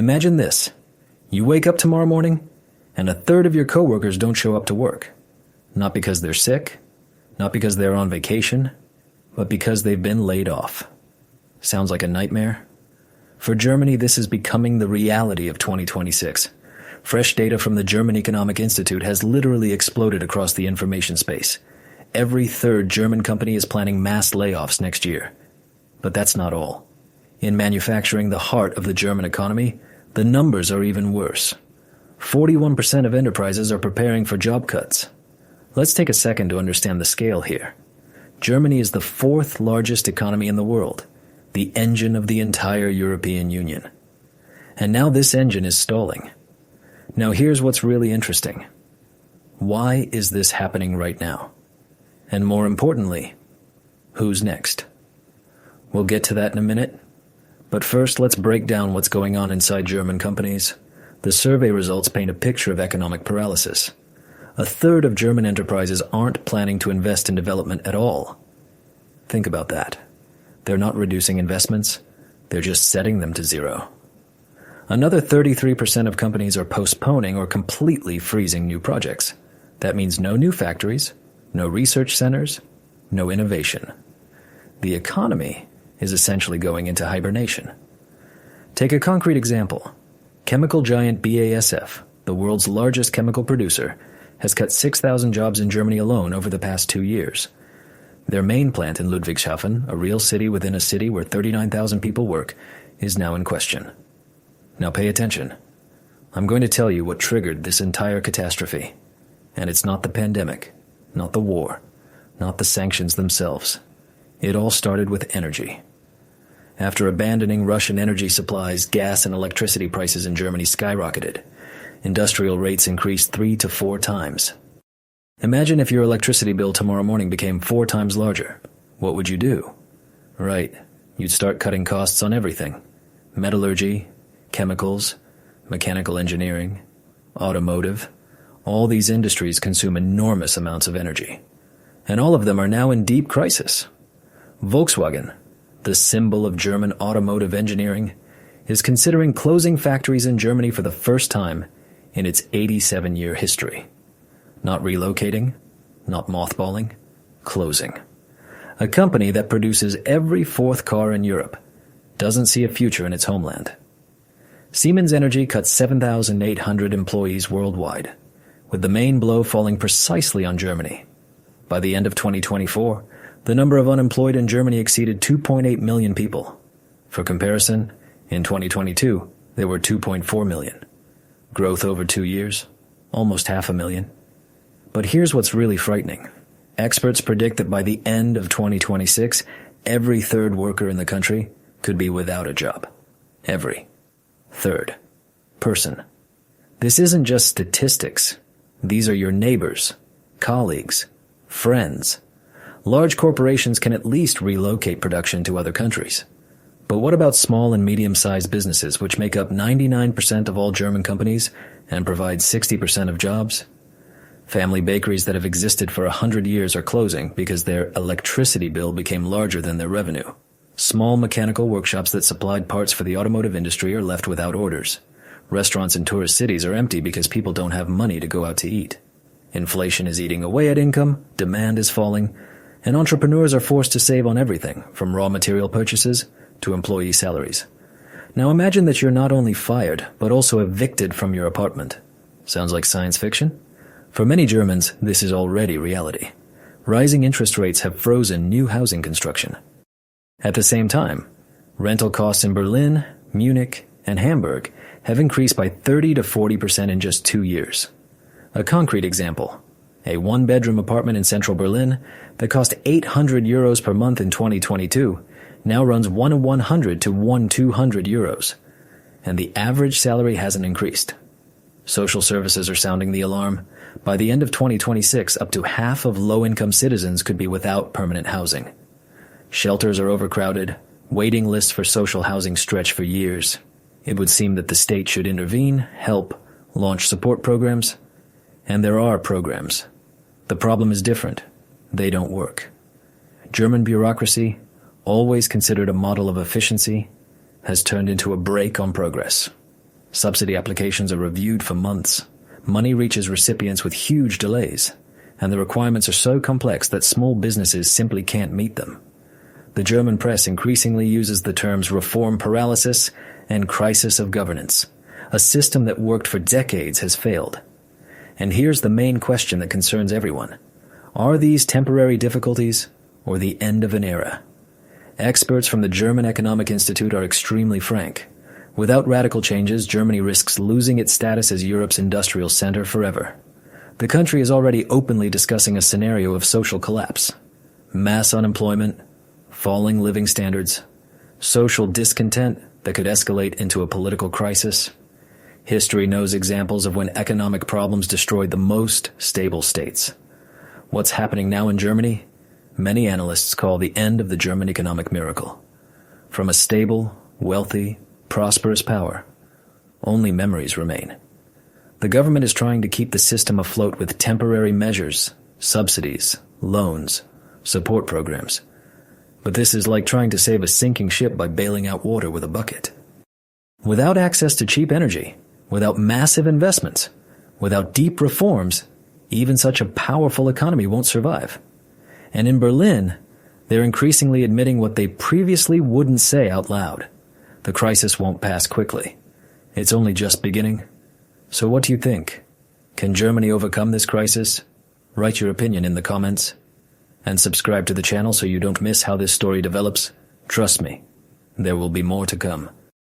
Imagine this. You wake up tomorrow morning, and a third of your coworkers don't show up to work. Not because they're sick, not because they're on vacation, but because they've been laid off. Sounds like a nightmare? For Germany, this is becoming the reality of 2026. Fresh data from the German Economic Institute has literally exploded across the information space. Every third German company is planning mass layoffs next year. But that's not all. In manufacturing, the heart of the German economy, the numbers are even worse. 41% of enterprises are preparing for job cuts. Let's take a second to understand the scale here. Germany is the fourth largest economy in the world, the engine of the entire European Union. And now this engine is stalling. Now here's what's really interesting. Why is this happening right now? And more importantly, who's next? We'll get to that in a minute. But first, let's break down what's going on inside German companies. The survey results paint a picture of economic paralysis. A third of German enterprises aren't planning to invest in development at all. Think about that. They're not reducing investments, they're just setting them to zero. Another 33% of companies are postponing or completely freezing new projects. That means no new factories, no research centers, no innovation. The economy is essentially going into hibernation. Take a concrete example. Chemical giant BASF, the world's largest chemical producer, has cut 6,000 jobs in Germany alone over the past 2 years. Their main plant in Ludwigshafen, a real city within a city where 39,000 people work, is now in question. Now pay attention. I'm going to tell you what triggered this entire catastrophe. And it's not the pandemic, not the war, not the sanctions themselves. It all started with energy. After abandoning Russian energy supplies, gas and electricity prices in Germany skyrocketed. Industrial rates increased 3 to 4 times. Imagine if your electricity bill tomorrow morning became 4 times larger. What would you do? Right, you'd start cutting costs on everything. Metallurgy, chemicals, mechanical engineering, automotive. All these industries consume enormous amounts of energy. And all of them are now in deep crisis. Volkswagen, the symbol of German automotive engineering, is considering closing factories in Germany for the first time in its 87-year history. Not relocating, not mothballing, closing. A company that produces every 4th car in Europe doesn't see a future in its homeland. Siemens Energy cut 7,800 employees worldwide, with the main blow falling precisely on Germany. By the end of 2024, the number of unemployed in Germany exceeded 2.8 million people. For comparison, in 2022, there were 2.4 million. Growth over 2 years, almost 500,000. But here's what's really frightening. Experts predict that by the end of 2026, every third worker in the country could be without a job. Every third person. This isn't just statistics. These are your neighbors, colleagues, friends. Large corporations can at least relocate production to other countries. But what about small and medium-sized businesses, which make up 99% of all German companies and provide 60% of jobs? Family bakeries that have existed for 100 years are closing because their electricity bill became larger than their revenue. Small mechanical workshops that supplied parts for the automotive industry are left without orders. Restaurants in tourist cities are empty because people don't have money to go out to eat. Inflation is eating away at income, demand is falling, and entrepreneurs are forced to save on everything, from raw material purchases to employee salaries. Now imagine that you're not only fired, but also evicted from your apartment. Sounds like science fiction? For many Germans, this is already reality. Rising interest rates have frozen new housing construction. At the same time, rental costs in Berlin, Munich, and Hamburg have increased by 30 to 40% in just 2 years. A concrete example. A 1-bedroom apartment in central Berlin that cost €800 per month in 2022 now runs 100 to 200 euros, and the average salary hasn't increased. Social services are sounding the alarm. By the end of 2026, up to half of low-income citizens could be without permanent housing. Shelters are overcrowded, waiting lists for social housing stretch for years. It would seem that the state should intervene, help, launch support programs, and there are programs. The problem is different. They don't work. German bureaucracy, always considered a model of efficiency, has turned into a brake on progress. Subsidy applications are reviewed for months. Money reaches recipients with huge delays, and the requirements are so complex that small businesses simply can't meet them. The German press increasingly uses the terms reform paralysis and crisis of governance. A system that worked for decades has failed. And here's the main question that concerns everyone. Are these temporary difficulties or the end of an era? Experts from the German Economic Institute are extremely frank. Without radical changes, Germany risks losing its status as Europe's industrial center forever. The country is already openly discussing a scenario of social collapse. Mass unemployment, falling living standards, social discontent that could escalate into a political crisis. History knows examples of when economic problems destroyed the most stable states. What's happening now in Germany? Many analysts call the end of the German economic miracle. From a stable, wealthy, prosperous power, only memories remain. The government is trying to keep the system afloat with temporary measures, subsidies, loans, support programs. But this is like trying to save a sinking ship by bailing out water with a bucket. Without access to cheap energy, without massive investments, without deep reforms, even such a powerful economy won't survive. And in Berlin, they're increasingly admitting what they previously wouldn't say out loud. The crisis won't pass quickly. It's only just beginning. So what do you think? Can Germany overcome this crisis? Write your opinion in the comments. And subscribe to the channel so you don't miss how this story develops. Trust me, there will be more to come.